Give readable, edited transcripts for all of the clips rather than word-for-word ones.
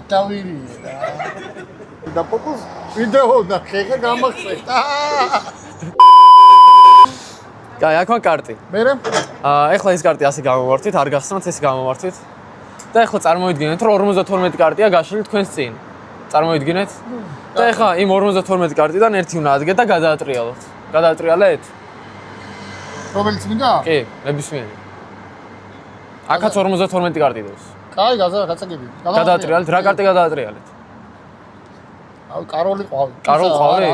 ატავირიე რა. და ფოკუს ვიდეო და ხეხა გამახსენეთ. კაი, აქ მაგ კარტი. მერე? ეხლა ეს კარტი ასე გამოვართვით, არ გახსნათ ესე გამოვართვით. და ეხლა წარმოვიდგინეთ, რომ 52 კარტია გაშლილი თქვენს წინ. წარმოვიდგინეთ? და ეხლა იმ 52 კარტიდან ერთი უნდა ადგეთ და გადაატრიალოთ. გადაატრიალეთ? რომელიც მინდა? კი, ნებისმიერი. აქაც 52 კარტი დევს. კაი, გაწაგები. გადაატრიალეთ, რა კარტი გადაატრიალეთ? აუ, კაროლი ყვავი. კაროლ ყვავი?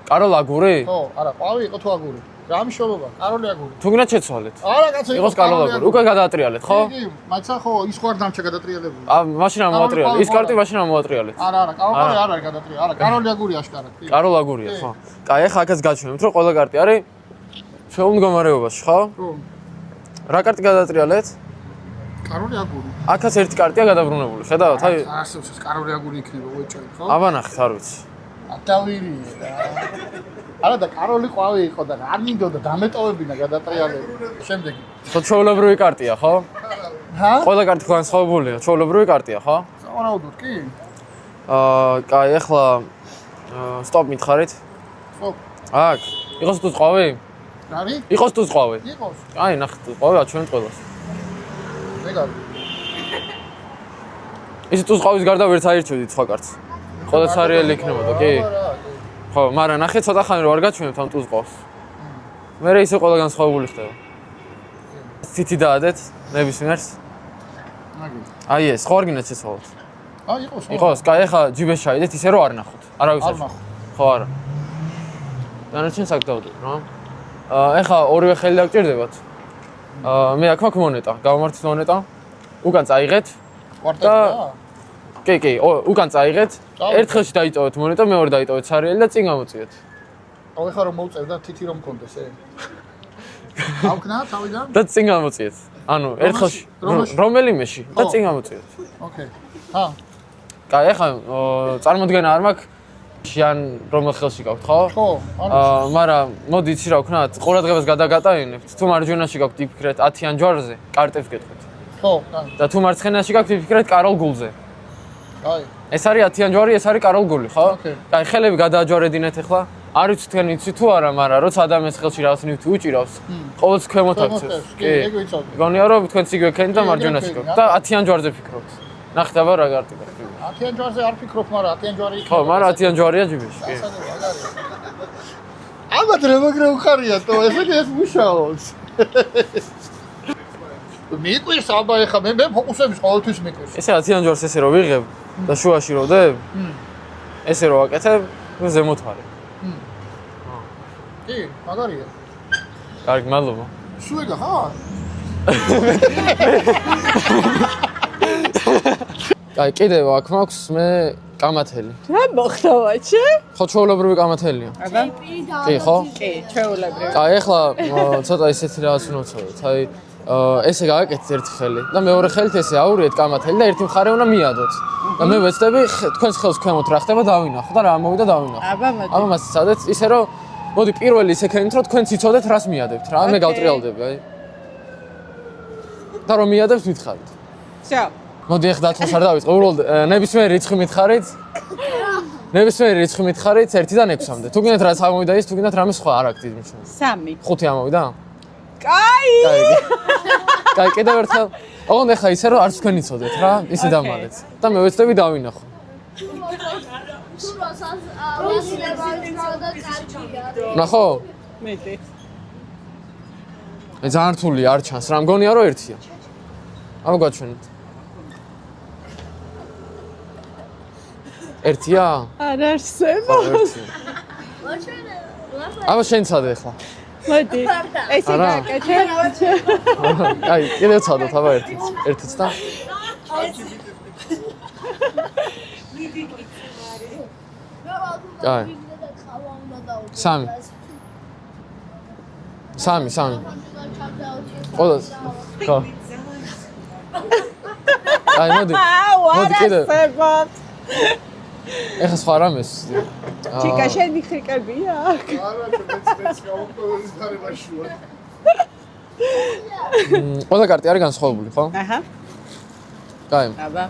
კაროლ აგური? ხო, არა, ყვავი იყო თუ აგური. რა მნიშვნელობა? კაროლი აგური. თუ გინდა შეცვალეთ. არა, კაცო, იყოს კაროლ აგური. უკვე გადაატრიალეთ, ხო? კი, მაცა ხო, ის ხوار დამჭა გადატრიალებული. მაშინ ამოატრიალეთ. ის კარტი მაშინ ამოატრიალეთ. არა, კაროლი არ არის გადატრიალებული. არა, კაროლი აგური აშკარად. კი. კაროლ აგურია, ხო? კაი, ახლა აქაც გაჩვენებთ, რომ ყველა კარტი არის შეულ მდგომარეობაში, ხო? ხო. რა კარტი გადაატრიალეთ? კაროლი აგური. აქაც ერთი კარტია გადაბრუნებული, ხედავთ? აი, არსებს ეს კაროლი აგური იქნება, უეჭველი, ხო? აბანახეთ, არ ვიცი. ატავირიე რა. არა და კაროლი ყვავი იყო და არ მინდოდა დამეტოვებინა გადატრიალებული. შემდეგი. ხო, ჩვეულებრივი კარტია, ხო? ჰა? ყველა კარტი განსხვავებულია, ჩვეულებრივი კარტია, ხო? სავარაუდოდ კი. კაი, ახლა სტოპ მითხარით. სტოპ. აქ, იყოს თუ ზღვავი? არი? იყოს თუ ზღვავი? იყოს. აი, ნახეთ, ზღვავი აჩვენეთ ყველას. მე გარ. ისე თუ ზღვავის გარდა ვერც აირჩევდით სხვა კარტს. ყველა სარიელი იქნებოდა, კი? ხო, მაგრამ ნახე ცოტა ხანი რო არ გაჩვენებთ ამ ტუს ყავს. მე ისე ყველა განსხვავებული ხდება. ცითი დაადეთ ნებისმიერს. მაგი. აი ეს, ხო არ გინდათ შეცვალოთ. იყოს. იყოს, კაი, ახლა ჯიბეს ჩაიდეთ ისე რომ არ ნახოთ. არავის არ ნახოთ. ხო არა. დანარჩენს აქ დავდებ, რა. ეხლა ორივე ხელი დაგჭირდებათ. მე აქ მაქვს მონეტა, გავმართეთ მონეტა. უკან წაიღეთ. კვარტეტა? კი, კი, უკან წაიღეთ. ერთ ხელში დაიტოვეთ მონეტა, მეორე დაიტოვეთ სარიელი და წინ გამოწიეთ. აუ ეხლა რომ მოვწევ და თითი რომ მქონდეს, ავკნა თავიდან? და წინ გამოწიეთ. ანუ ერთ ხელში რომელიმეში და წინ გამოწიეთ. ოკეი. ჰა. კაი, ახლა წარმოდგენა არ მაქვს შენ რომელ ხელში გაქვთ, ხო? ხო, მაგრამ მოდი იცი რა ვქნათ, ყურადღებას გადაგატანებთ. თუ მარჯვენაში გაქვთ იფიქრეთ 10-იან ჯვარზე, კარტებს გეტყვით. ხო, კაი. და თუ მარცხენაში გაქვთ იფიქრეთ კაროლ გულზე. კაი. ეს არის 10-იან ჯვარი, ეს არის კაროლ გული, ხო? ოკეი. კაი, ხელები გადააჯვარედინეთ ახლა. არ ვიცი თქვენ იცით თუ არა, მაგრამ როცა ადამიანის ხელში რაღაც ნივთი უჭირავს, ყოველთვის ქვემოთ აქცევს. კი, ეგ ვიცოდი. გონია რომ თქვენც იგივე ქენით და მარჯვენაში გაქვთ და 10-იან ჯვარზე ფიქრობთ. ნახეთ აბა რა კარტი გაქვთ. 10-იან ჯვარზე არ ფიქრობ, მაგრამ 10-იან ჯვარი იქნება. ხო, მაგრამ 10-იან ჯვარია ჯიბეში, კი. ალბათ რა უხარია თო, ეს მუშაობს. მიყვირს აბა ეხა მე ფოკუსების ყოველთვის მიყვირს. ესე 10-იან ჯვარს ესე რომ ვიღებ და შუაში რომ ვდებ, ესე რომ ვაკეთებ, ზემოთ ვარ. კი, მაგარია. კარგი, მადლობა. შუეგა ხარ? კაი, კიდევ აქ მაქვს მე კამათელი. რა მოხდა ვაჩე? ხო, ჩვეულებრივი კამათელია. აბა? კი, ხო? კი, ჩვეულებრივი. კაი, ახლა ცოტა ისეთი რაღაც უნდა ვცადოთ. აი, ესე გააკეთეთ ერთი ხელი და მეორე ხელით ესე აურიეთ კამათელი და ერთი მხარე უნდა მიადოთ. და მე ვეცდები თქვენს ხელს ქვემოთ რა ხდება დავინახო და რა მოვიდა დავინახო. აბა, მოდი. აბა, მას წადეთ ისე რომ მოდი პირველი ისე ქენით რომ თქვენ იცოდეთ რას მიადებთ რა, მე გავტრიალდები, აი. და რომ მიადებთ მითხარით. всё. მოდი ახლა დათოს არ დავიწყე, უბრალოდ ნებისმიერი რიცხვი მითხარით. ნებისმიერი რიცხვი მითხარით 1-დან 6-მდე. თუ გინდათ რაც ამოვიდა ის, თუ გინდათ რამე სხვა არ აქვს დიდი მნიშვნელობა. 3. 5 ამოვიდა? კაი! კაი, კიდევ ერთხელ. ოღონდ ახლა ისე რომ არც თქვენ იცოდეთ რა, ისე დამალეთ. და მე ვეცდები დავინახო. ნახო? მეტი. მე ძალიან რთული არ ჩანს, რა მგონია რომ ერთია. აბა გაჩვენეთ. ერთია? არ არსება. ერთია. აბა შენ წადე ახლა. მოდი. ესე გააკეთე. აი, კიდევ წადოთ აბა ერთიც. ერთიც და აი. 3. 3. ყველას. ხო. აი, მოდი. მოდი კიდევ. ეხლა სხვა რამეს. ჩიკა შენი ხრიკებია აქ. არა, მეც გავუკვირდი გარემაშია. ყველა კარტი არის განსხვავებული, ხო? აჰა. კაი. აბა.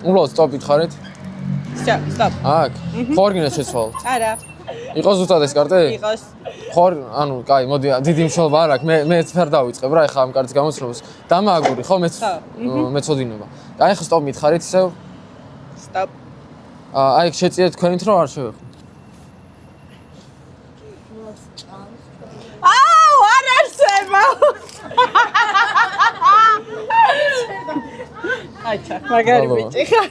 უბრალოდ სტოპ ითხარით. Stop. აქ. ხო არ გინდა შეცვალოთ. არა. იყო ზუსტად ეს კარტი? იყოს. ხო, ანუ, კაი, მოდი, დიდი მნიშვნელობა არ აქვს. მეც ფერ დავიწყებ რა, ეხლა ამ კარტის გამოცნობას. დამააგური, ხო, მეც მეწოდინება. კაი, ახლა სტოპ მითხარით ისევ. Stop. აი, შეწიეთ თქვენით რომ არ შევეხო. აუ, არ არსება. აიცა, მაგარი ბიჭი ხარ.